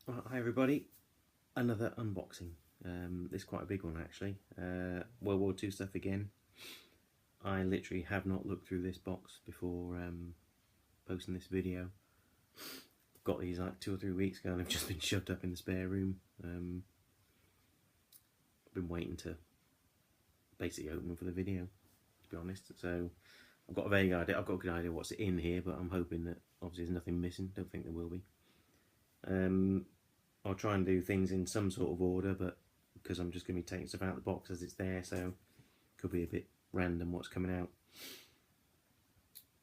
Right, hi everybody, another unboxing. This is quite a big one actually. World War II stuff again. I literally have not looked through this box before posting this video. Got these like 2 or 3 weeks ago and they've just been shoved up in the spare room. I've been waiting to basically open them for the video, to be honest. So I've got a vague idea, I've got a good idea what's in here, but I'm hoping that obviously there's nothing missing. Don't think there will be. I'll try and do things in some sort of order, but because I'm just going to be taking stuff out of the box as it's there, so it could be a bit random what's coming out.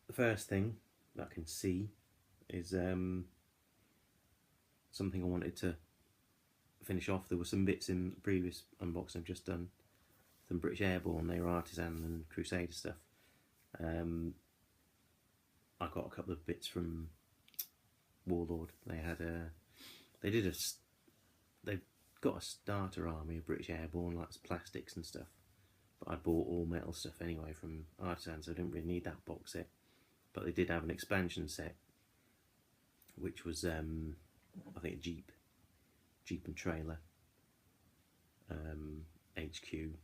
The first thing that I can see is something I wanted to finish off. There were some bits in the previous unboxing I've just done, some British Airborne, they were Artisan and Crusader stuff. I got a couple of bits from Warlord. They've got a starter army of British Airborne, like plastics and stuff, but I bought all metal stuff anyway from Artisan, so I didn't really need that box set. But they did have an expansion set, which was I think a Jeep and trailer, HQ and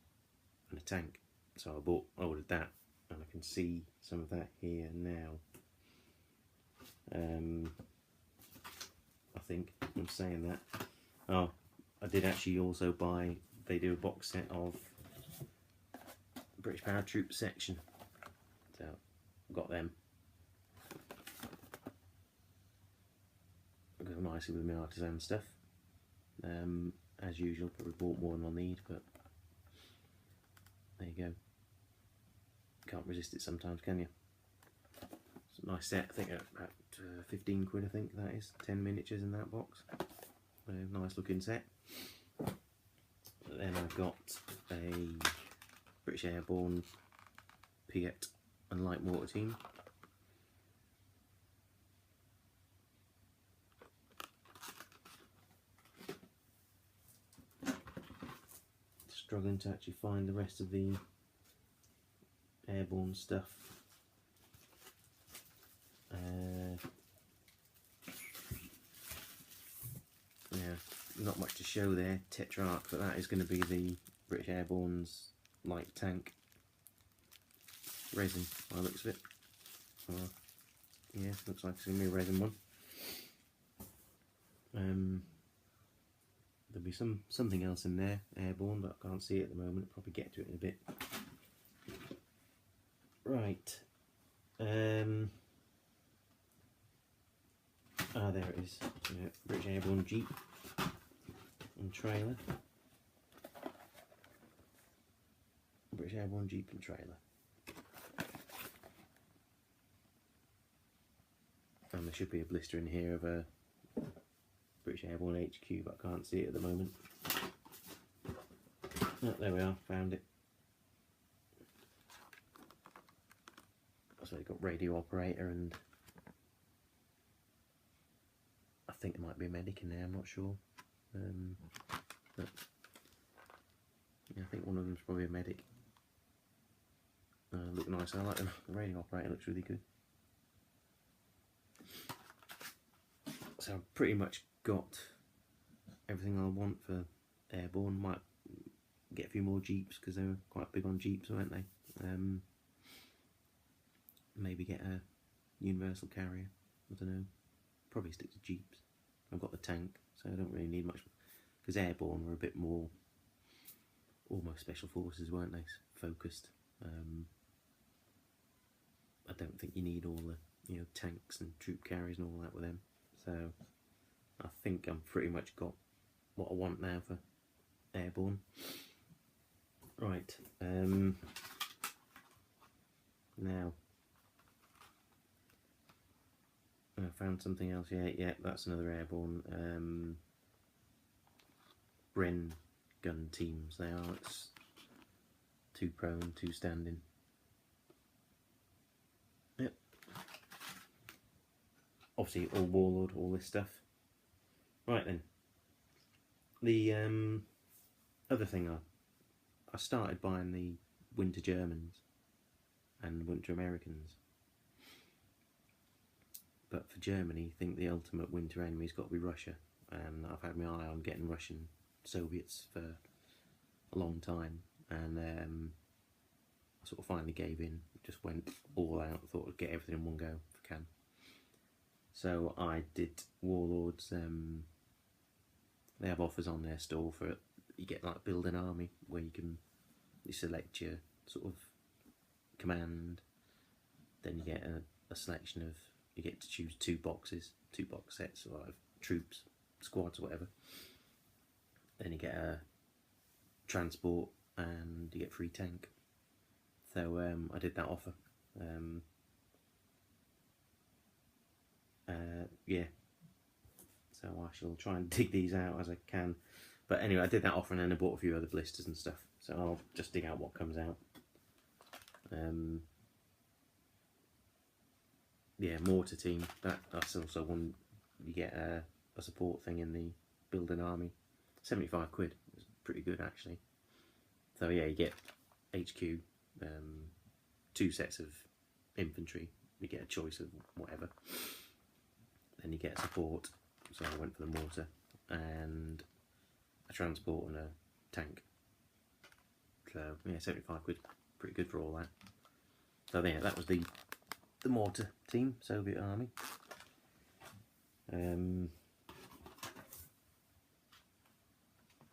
a tank. So I ordered that, and I can see some of that here now. I think I'm saying that. Oh, I did actually also buy, they do a box set of British Paratroops section, so I got them. I go nicely with my Artisan stuff. As usual, probably bought more than I'll need, but there you go. Can't resist it sometimes, can you? It's a nice set. I think about 15 quid. I think that is 10 miniatures in that box. Nice looking set. Then I've got a British Airborne Piet and light mortar team. Struggling to actually find the rest of the airborne stuff. Yeah, not much to show there, Tetrarch, but that is going to be the British Airborne's light tank resin by the looks of it. Yeah, looks like it's going to be a resin one. There'll be something else in there, airborne, but I can't see it at the moment. I'll probably get to it in a bit. Right. There it is. British Airborne Jeep and trailer. British Airborne Jeep and trailer. And there should be a blister in here of a British Airborne HQ, but I can't see it at the moment. Oh, there we are, found it. So you've got radio operator, and I think there might be a medic in there, I'm not sure. But yeah, I think one of them's probably a medic. Look nice, I like them. The radio operator looks really good. So I've pretty much got everything I want for Airborne. Might get a few more Jeeps because they were quite big on Jeeps, weren't they? Maybe get a universal carrier, I don't know. Probably stick to Jeeps. I've got the tank, so I don't really need much, because Airborne were a bit more almost special forces, weren't they? Focused. I don't think you need all the tanks and troop carriers and all that with them. So I think I'm pretty much got what I want now for Airborne. Right. Now I found something else. Yeah, that's another Airborne. Bren gun teams. They are. It's 2 prone, 2 standing. Yep. Obviously, all Warlord, all this stuff. Right then. The other thing, I started buying the Winter Germans and Winter Americans. But for Germany, I think the ultimate winter enemy's got to be Russia. and I've had my eye on getting Russian Soviets for a long time, and I sort of finally gave in, just went all out, thought I'd get everything in one go if I can. So I did Warlords. They have offers on their store for it. You get like Build an Army, where you select your sort of command, then you get a selection of, you get to choose two box sets of troops, squads, whatever. Then you get a transport and you get free tank. So I did that offer. Yeah, so I shall try and dig these out as I can. But anyway, I did that offer, and then I bought a few other blisters and stuff. So I'll just dig out what comes out. Yeah, mortar team. That's also one. You get a support thing in the Build an Army. 75 quid. It's pretty good actually. So yeah, you get HQ, 2 sets of infantry. You get a choice of whatever. Then you get a support. So I went for the mortar, and a transport and a tank. So yeah, 75 quid. Pretty good for all that. So yeah, that was the mortar team, Soviet Army.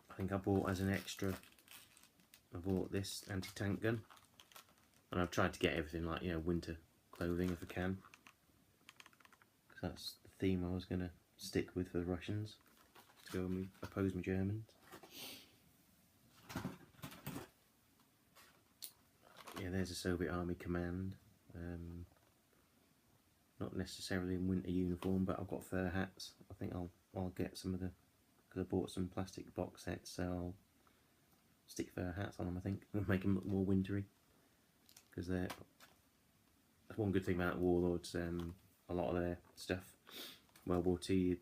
I think I bought as an extra, I bought this anti-tank gun, and I've tried to get everything like, you know, winter clothing if I can, because that's the theme I was going to stick with for the Russians, to go and oppose my Germans. Yeah, there's a Soviet Army command. Not necessarily in winter uniform, but I've got fur hats. I think I'll get some of the, because I bought some plastic box sets, so I'll stick fur hats on them. I think and make them look more wintry, because that's one good thing about Warlords. A lot of their stuff, World War II,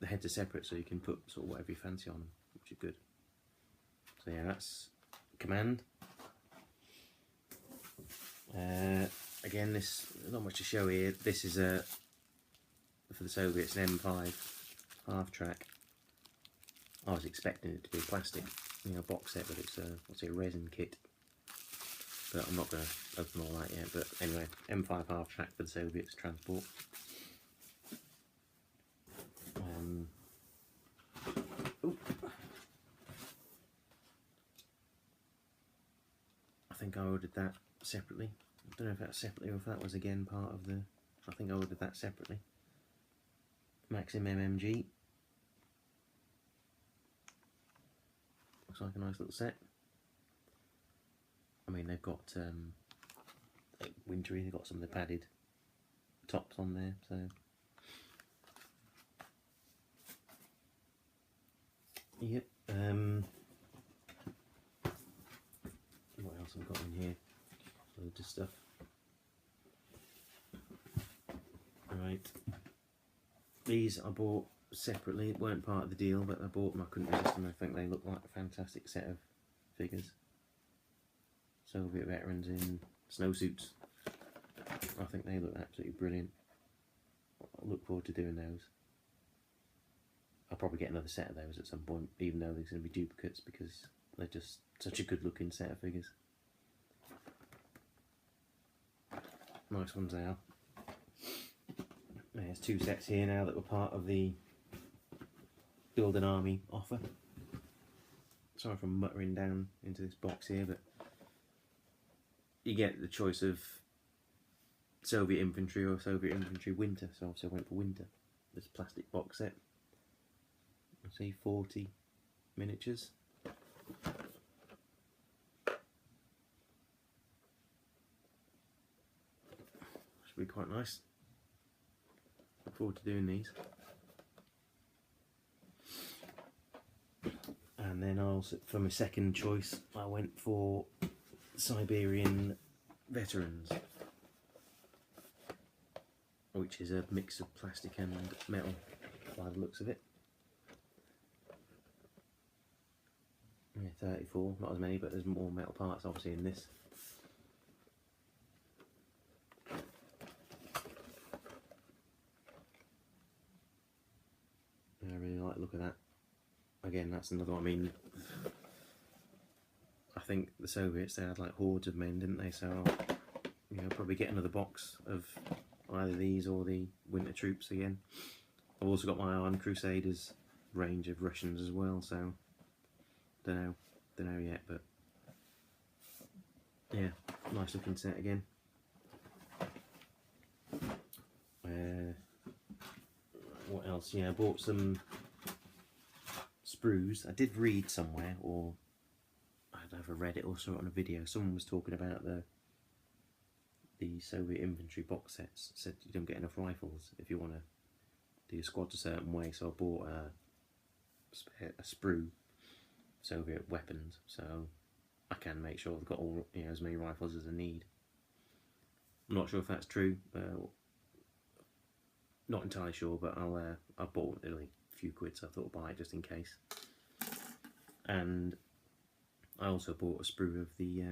the heads are separate, so you can put sort of whatever you fancy on them, which is good. So yeah, that's command. Again, there's not much to show here. This is for the Soviets, an M5 half track. I was expecting it to be a plastic, you know, box set, but it's a resin kit. But I'm not going to open all that yet. But anyway, M5 half track for the Soviets transport. I think I ordered that separately. I don't know if that's separately or if that was again part of the. I think I ordered that separately. Maxim MMG. Looks like a nice little set. I mean, they've got like wintry. They've got some of the padded tops on there. So yep. What else have I got in here? Loads of stuff. Right. These I bought separately. Weren't part of the deal, but I bought them. I couldn't resist them. I think they look like a fantastic set of figures. Soviet veterans in snowsuits. I think they look absolutely brilliant. I look forward to doing those. I'll probably get another set of those at some point, even though there's going to be duplicates, because they're just such a good looking set of figures. Nice ones they are. There's 2 sets here now that were part of the Build an Army offer. Sorry if I'm muttering down into this box here, but you get the choice of Soviet infantry or Soviet infantry winter, so obviously I went for winter. This plastic box set. I see 40 miniatures. Should be quite nice. Look forward to doing these. And then also for my second choice, I went for Siberian veterans, which is a mix of plastic and metal by the looks of it. Yeah, 34, not as many, but there's more metal parts obviously in this. I really look at that. Again, that's another one. I mean, I think the Soviets, they had like hordes of men, didn't they? So I'll, you know, probably get another box of either these or the Winter Troops again. I've also got my eye on Crusaders range of Russians as well, so don't know yet, but yeah, nice looking set again. What else? Yeah, I bought some sprues. I did read somewhere, or I'd either read it or saw it on a video. Someone was talking about the Soviet infantry box sets. Said you don't get enough rifles if you want to do your squads a certain way. So I bought a sprue Soviet weapons, so I can make sure I've got all, you know, as many rifles as I need. I'm not sure if that's true. Not entirely sure, but I bought really a few quid, so I thought I'd buy it just in case. And I also bought a sprue of the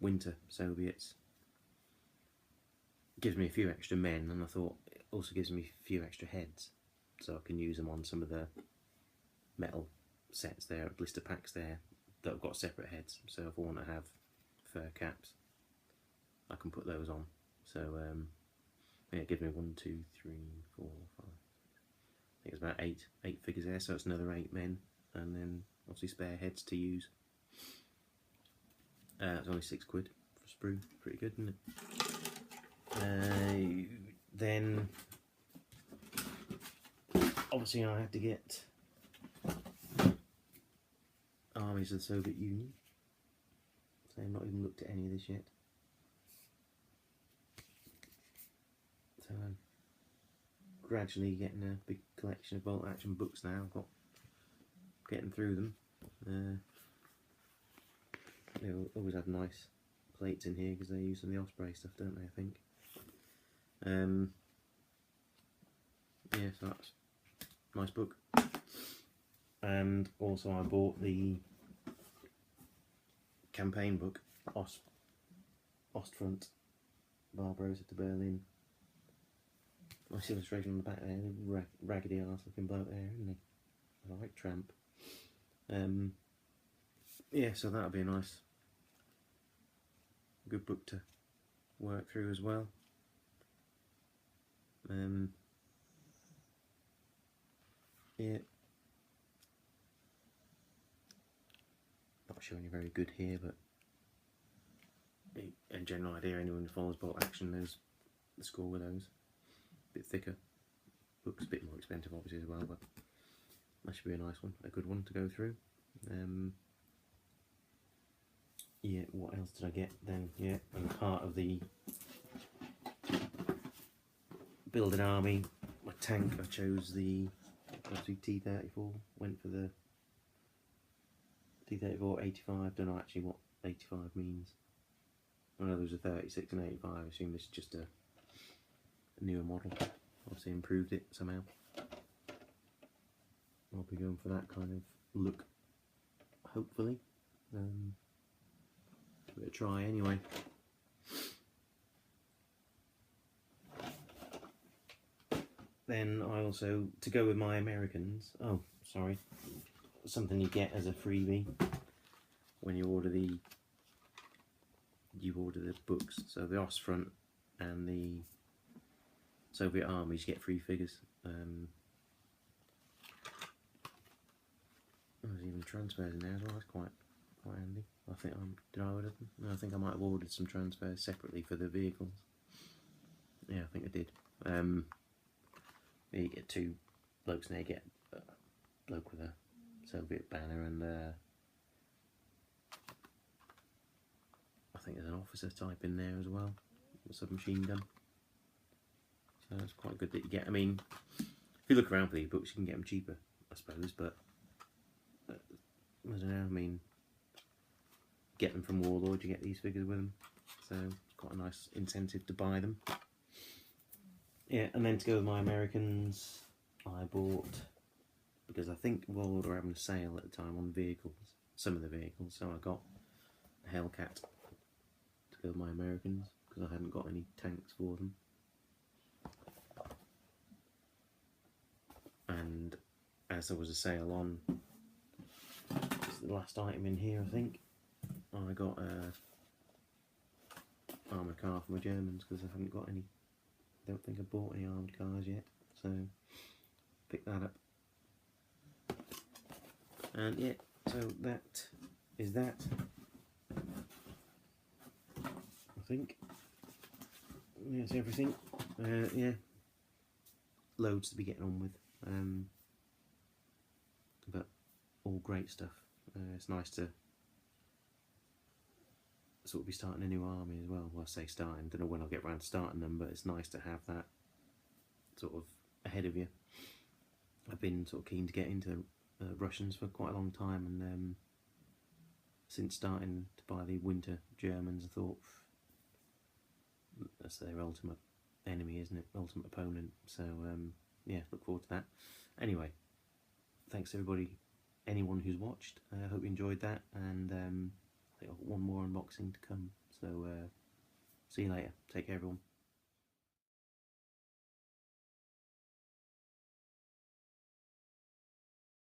Winter Soviets. Gives me a few extra men, and I thought it also gives me a few extra heads, so I can use them on some of the metal sets there, blister packs there, that have got separate heads. So if I want to have fur caps, I can put those on. So yeah, it gives me 1, 2, 3, 4, 5. I think it's about eight figures there, so it's another 8 men, and then obviously spare heads to use. It's only 6 quid for sprue, pretty good, isn't it? Then obviously I had to get Armies of the Soviet Union, so I've not even looked at any of this yet. So I'm gradually getting a big collection of bolt action books now. I've got getting through them. They always have nice plates in here because they use some of the Osprey stuff, don't they? I think. Yeah, so that's a nice book. And also I bought the campaign book, Ostfront, Barbarossa to Berlin. Nice illustration on the back there, raggedy arse looking bloke there, isn't he? A right tramp. Yeah, so that'll be a nice, good book to work through as well. Yeah, not showing you very good here, but a general idea. Anyone who follows bolt action knows the score with those. A bit thicker, books a bit more expensive obviously as well, but that should be a nice one, a good one to go through. Yeah, what else did I get then? Yeah, and part of the build an army, my tank, I chose the T34, went for the T34 85, don't know actually what 85 means. I know there's a 36 and 85, I assume this is just a newer model, obviously improved it somehow. I'll be going for that kind of look, hopefully. Give it a try anyway. Then I also, to go with my Americans, oh sorry, something you get as a freebie when you order the books. So the Ostfront and the Soviet armies, you get free figures. There's even transfers in there as well. That's quite handy. I think did I order them? No, I think I might have ordered some transfers separately for the vehicles. Yeah, I think I did. You get 2 blokes now. You get a bloke with a Soviet banner and I think there's an officer type in there as well, a submachine gun. So it's quite good that you get. I mean, if you look around for these books, you can get them cheaper, I suppose. But I don't know. I mean, get them from Warlord, you get these figures with them, so it's quite a nice incentive to buy them. Yeah, and then to go with my Americans, I bought, because I think Warlord were having a sale at the time on vehicles, some of the vehicles, so I got a Hellcat to go with my Americans, because I hadn't got any tanks for them. And as there was a sale on, it's the last item in here I think, I got a armoured car for my Germans because I haven't got any. I don't think I bought any armoured cars yet, so pick that up. And yeah, so that is that, I think. That's everything. Yeah, loads to be getting on with, but all great stuff. It's nice to sort of be starting a new army as well. Well, I say starting, don't know when I'll get around to starting them, but it's nice to have that sort of ahead of you. I've been sort of keen to get into Russians for quite a long time, and since starting to buy the winter Germans, I thought that's their ultimate enemy, isn't it? Ultimate opponent. So yeah, look forward to that. Anyway, thanks everybody, anyone who's watched. I hope you enjoyed that, and I think I've got one more unboxing to come. So see you later. Take care, everyone.